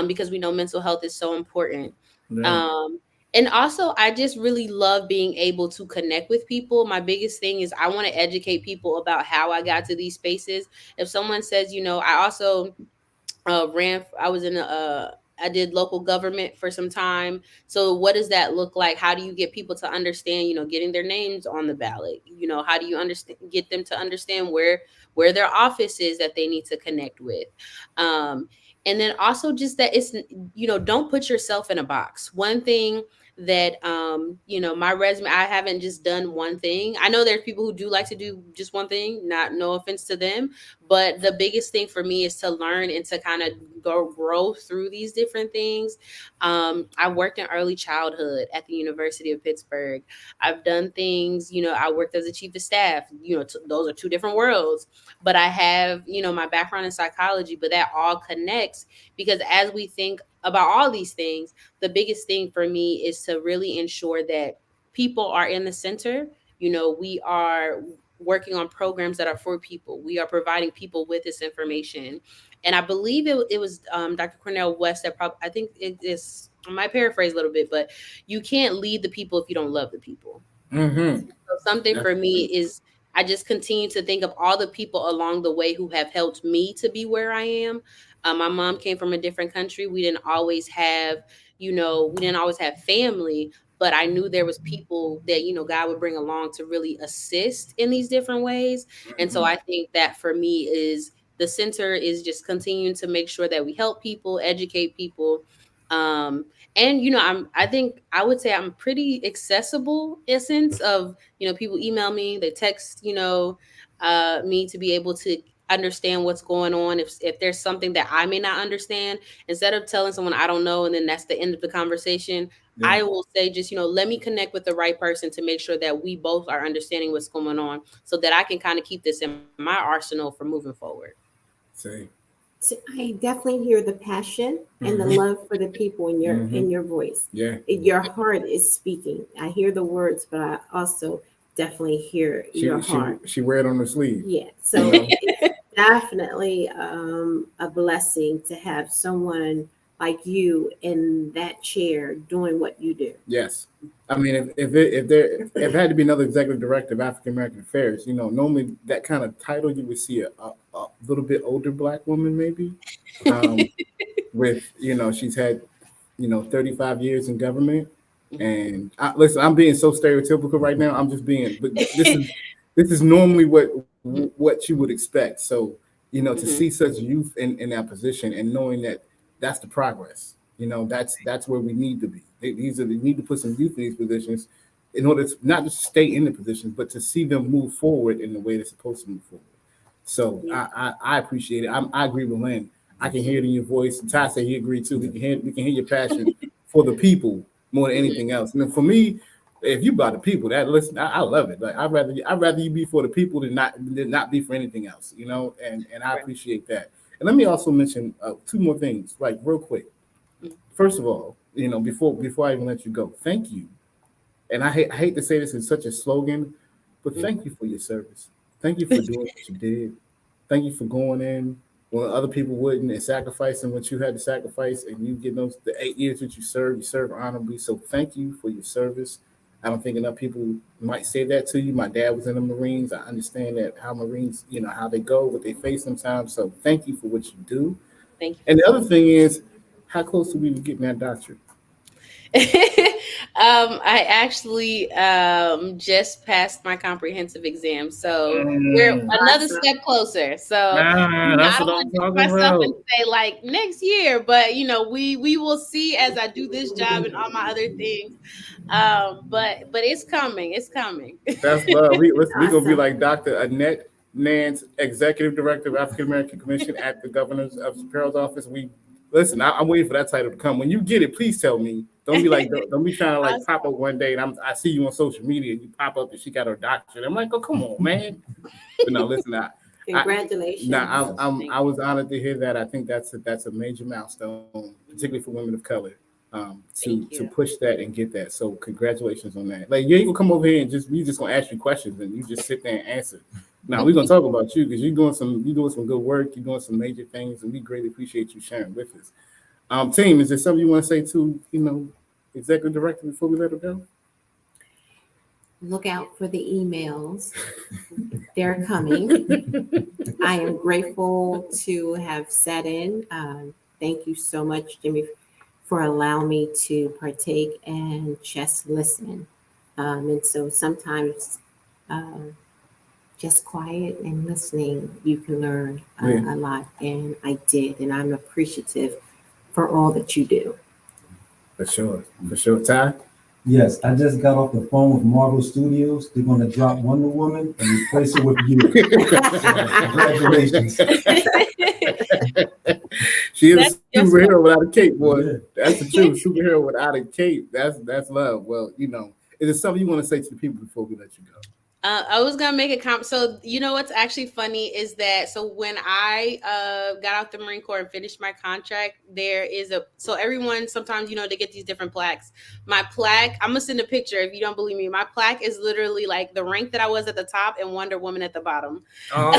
because we know mental health is so important. yeah. Um, and also, I just really love being able to connect with people. My biggest thing is I want to educate people about how I got to these spaces. If someone says, I also I was in I did local government for some time. So what does that look like? How do you get people to understand, getting their names on the ballot? How do you understand, get them to understand where their office is that they need to connect with? Um, and then also just that it's, don't put yourself in a box. One thing that, my resume, I haven't just done one thing. I know there's people who do like to do just one thing, not no offense to them, but the biggest thing for me is to learn and to kind of grow through these different things. I worked in early childhood at the University of Pittsburgh. I've done things, I worked as a chief of staff. Those are two different worlds. But I have, my background in psychology, but that all connects because as we think about all these things, the biggest thing for me is to really ensure that people are in the center. We are working on programs that are for people. We are providing people with this information. And I believe it was Dr. Cornell West that probably, I think it is, I might paraphrase a little bit, but you can't lead the people if you don't love the people. Mm-hmm. So something for me is I just continue to think of all the people along the way who have helped me to be where I am. My mom came from a different country. We didn't always have family, but I knew there was people that, God would bring along to really assist in these different ways. And so Mm-hmm. I think that for me is the center is just continuing to make sure that we help people, educate people. Um, and I think I would say I'm pretty accessible in a sense of, people email me, they text, me to be able to understand what's going on. If there's something that I may not understand, instead of telling someone I don't know and then that's the end of the conversation, Yeah. I will say just, let me connect with the right person to make sure that we both are understanding what's going on so that I can kind of keep this in my arsenal for moving forward. See. So I definitely hear the passion and the love for the people in your voice. Yeah. Your heart is speaking. I hear the words, but I also definitely hear your heart. She wear it on her sleeve. Yeah. You So know? it's definitely a blessing to have someone like you in that chair doing what you do. Yes. I mean, if there had to be another executive director of African American Affairs, normally that kind of title you would see a little bit older black woman maybe, um, with she's had 35 years in government. And listen, I'm being so stereotypical right now. I'm just being, but this is normally what you would expect. So to Mhm. see such youth in that position and knowing that that's the progress. That's where we need to be. They need to put some youth in these positions in order to not just stay in the positions, but to see them move forward in the way they're supposed to move forward. So Yeah. I appreciate it. I agree with Lynn. I can hear it in your voice. And Ty said he agreed too. We can hear your passion for the people more than Mhm. anything else. And then for me, if you about the people, that listen, I love it. Like I'd rather you be for the people than not be for anything else. And I Right. appreciate that. And let me also mention two more things, like real quick. Mhm. First of all, before I even let you go, thank you. And I hate to say this in such a slogan, but thank you for your service. Thank you for doing what you did. Thank you for going in when other people wouldn't and sacrificing what you had to sacrifice, and you get the 8 years that you served honorably. So thank you for your service. I don't think enough people might say that to you. My dad was in the Marines. I understand that how Marines, how they go, what they face sometimes. So thank you for what you do. Thank you for And the other saying thing is, how close are we to getting that doctorate? I actually just passed my comprehensive exam, so we're another Awesome. step closer. So I That's what don't I'm want to talking jinx myself and about. say like next year, but we will see as I do this job and all my other things. But it's coming. It's coming. That's love. We gonna be Awesome. like Dr. Annette Nance, Executive Director of African American Commission at the Governor's of Shapiro's office. We listen. I'm waiting for that title to come. When you get it, please tell me. Don't be like, don't be trying to like pop up one day and I see you on social media and you pop up and she got her doctorate. I'm like, oh come on, man. But no, listen, I Congratulations. I was honored to hear that. I think that's a major milestone, particularly for women of color, to Thank you. push that and get that. So congratulations on that. Like you ain't gonna come over here and we just gonna ask you questions and you just sit there and answer. Now we're gonna talk about you because you're doing some good work. You're doing some major things, and we greatly appreciate you sharing with us. Team, is there something you want to say to executive director before we let her go? Look out for the emails. They're coming. I am grateful to have sat in. Thank you so much, Jimmy, for allowing me to partake and just listen. And so sometimes just quiet and listening, you can learn Yeah, a lot. And I did. And I'm appreciative for all that you do. for sure, for sure. Ty. Yes, I just got off the phone with Marvel Studios. They're going to drop Wonder Woman and replace her with you. So congratulations. She is That's a just what. superhero without a cape, boy. Yeah. That's the truth. Superhero without a cape. That's love. Well, is there something you want to say to the people before we let you go? I was gonna make a comment. So what's actually funny is that when I got out the Marine Corps and finished my contract, there is everyone sometimes they get these different plaques. My plaque, I'm gonna send a picture if you don't believe me. My plaque is literally like the rank that I was at the top and Wonder Woman at the bottom. Oh,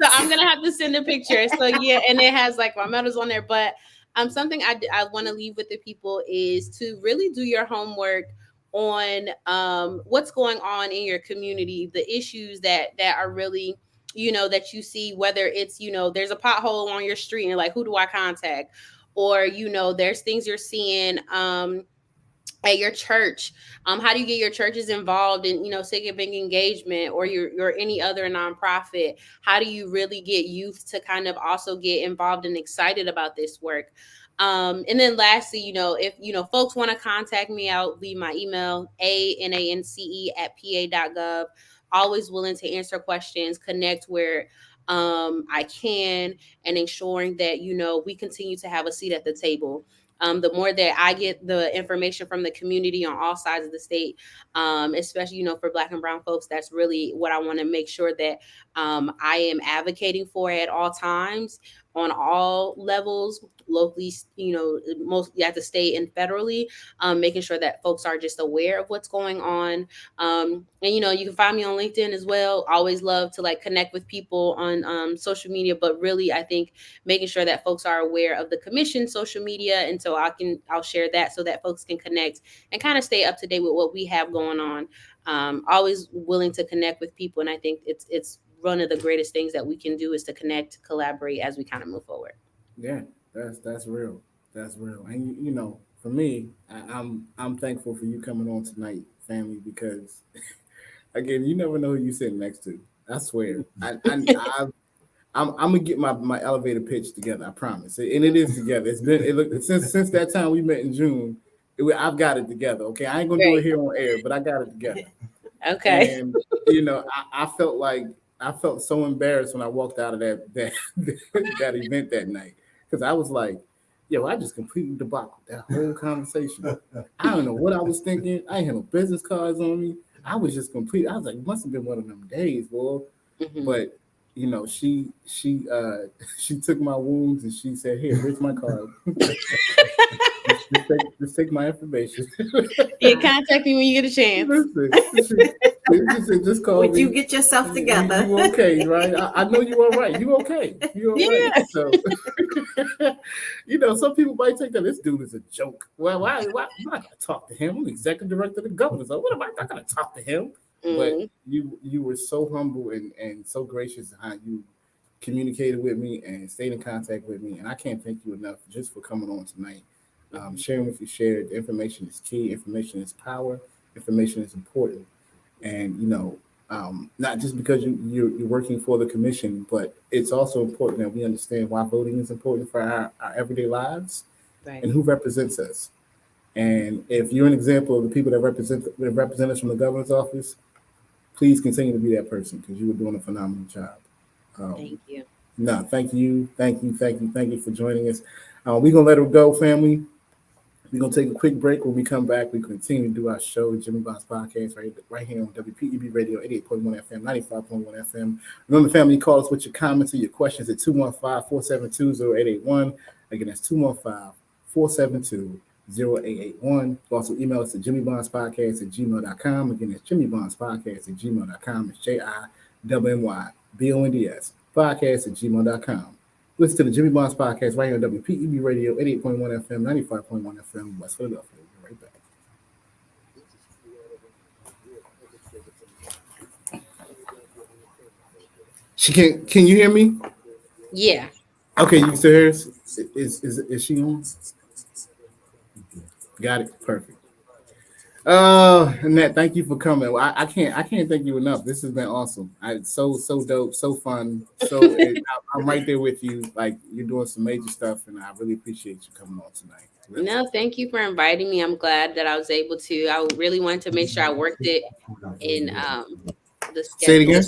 So I'm gonna have to send a picture. So yeah, and it has like my medals on there. But something I want to leave with the people is to really do your homework on what's going on in your community, the issues that are really that you see, whether it's there's a pothole on your street and you're like, who do I contact, or there's things you're seeing at your church. How do you get your churches involved in civic engagement, or your any other nonprofit? How do you really get youth to kind of also get involved and excited about this work? And then lastly, if folks want to contact me, I'll leave my email anance@pa.gov. Always willing to answer questions, connect where I can, and ensuring that we continue to have a seat at the table. The more that I get the information from the community on all sides of the state, especially, for Black and brown folks, that's really what I want to make sure that I am advocating for at all times, on all levels, locally, mostly at the state and federally, making sure that folks are just aware of what's going on. And you can find me on LinkedIn as well. Always love to connect with people on social media, but really I think making sure that folks are aware of the commission social media, and so I'll share that so that folks can connect and kind of stay up to date with what we have going on. Always willing to connect with people, and I think it's one of the greatest things that we can do is to connect, collaborate as we kind of move forward. Yeah, that's real. That's real. And for me, I'm thankful for you coming on tonight, family, because again, you never know who you sitting next to. I swear. I'm gonna get my elevator pitch together. I promise, and it is together. Since that time we met in June. I've got it together. Okay, I ain't gonna do it here on air, but I got it together. Okay. And I felt so embarrassed when I walked out of that event that night, because I was like, yo, I just completely debauched that whole conversation. I don't know what I was thinking. I ain't had no business cards on me. I was just complete. I was like, must have been one of them days, boy. Mm-hmm. But she took my wounds and she said, here, here's my card. just take my information. You contact me when you get a chance. Listen, just call Would me. you get yourself together? You okay, right? I know you all right. You okay? You all right? Yeah. So, some people might think that this dude is a joke. Well, why? I'm not gonna talk to him. I'm the executive director of the government. So what am I not gonna talk to him? Mm-hmm. But you were so humble and so gracious in how you communicated with me and stayed in contact with me, and I can't thank you enough just for coming on tonight. Sharing what you shared. Information is key. Information is power. Information is important. And not just because you're working for the commission, but it's also important that we understand why voting is important for our everyday lives, Right. and who represents us. And if you're an example of the people that represent us from the governor's office, please continue to be that person, because you were doing a phenomenal job. Thank you. No, thank you for joining us. We're gonna let her go, family. We're going to take a quick break. When we come back, we continue to do our show, Jimmy Bond's Podcast, right here on WPEB Radio, 88.1 FM, 95.1 FM. Remember, family, call us with your comments or your questions at 215-472-0881. Again, that's 215-472-0881. Also, email us at jimmybondspodcast@gmail.com. Again, that's jimmybondspodcast@gmail.com. It's JIMMYBONDS podcast@gmail.com. Listen to the Jimmy Bonds Podcast right here on WPEB Radio, 88.1 FM, 95.1 FM, West Philadelphia. We'll be right back. Can you hear me? Yeah. Okay, you can still hear us? Is she on? Got it. Perfect. Annette, thank you for coming. I can't thank you enough. This has been awesome. It's so dope, so fun. I'm right there with you. Like, you're doing some major stuff, and I really appreciate you coming on tonight. Really. No, thank you for inviting me. I'm glad that I was able to. I really wanted to make sure I worked it in the schedule. Say it again.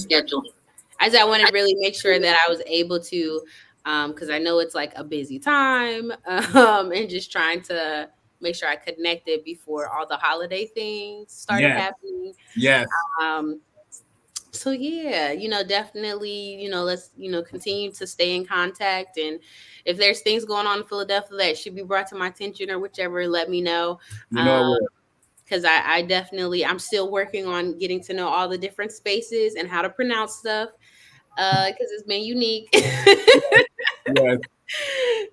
I wanted to really make sure that I was able to, because I know it's like a busy time, and just trying to make sure I connected before all the holiday things started happening. Yes. So yeah, definitely, let's, continue to stay in contact. And if there's things going on in Philadelphia that should be brought to my attention or whichever, let me know. Because I definitely, I'm still working on getting to know all the different spaces and how to pronounce stuff, because it's been unique. Yes.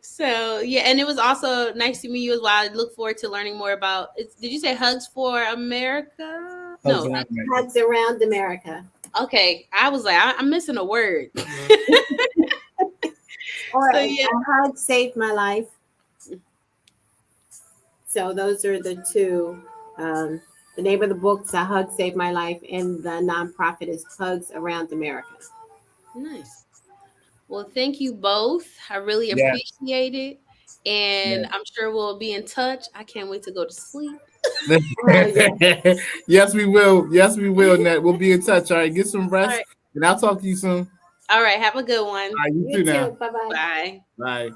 So yeah, and it was also nice to meet you as well. I look forward to learning more about. Did you say Hugs for America? Hugs Around America. Okay, I was like, I'm missing a word. Or A Hug Saved My Life. So those are the two. The name of the book's A Hug Saved My Life, and the nonprofit is Hugs Around America. Nice. Well, thank you both. I really appreciate it. And I'm sure we'll be in touch. I can't wait to go to sleep. Yes, we will. Yes, we will, Nat. We'll be in touch. All right, get some rest, and I'll talk to you soon. All right, have a good one. All right, you too now. Bye-bye. Bye. Bye.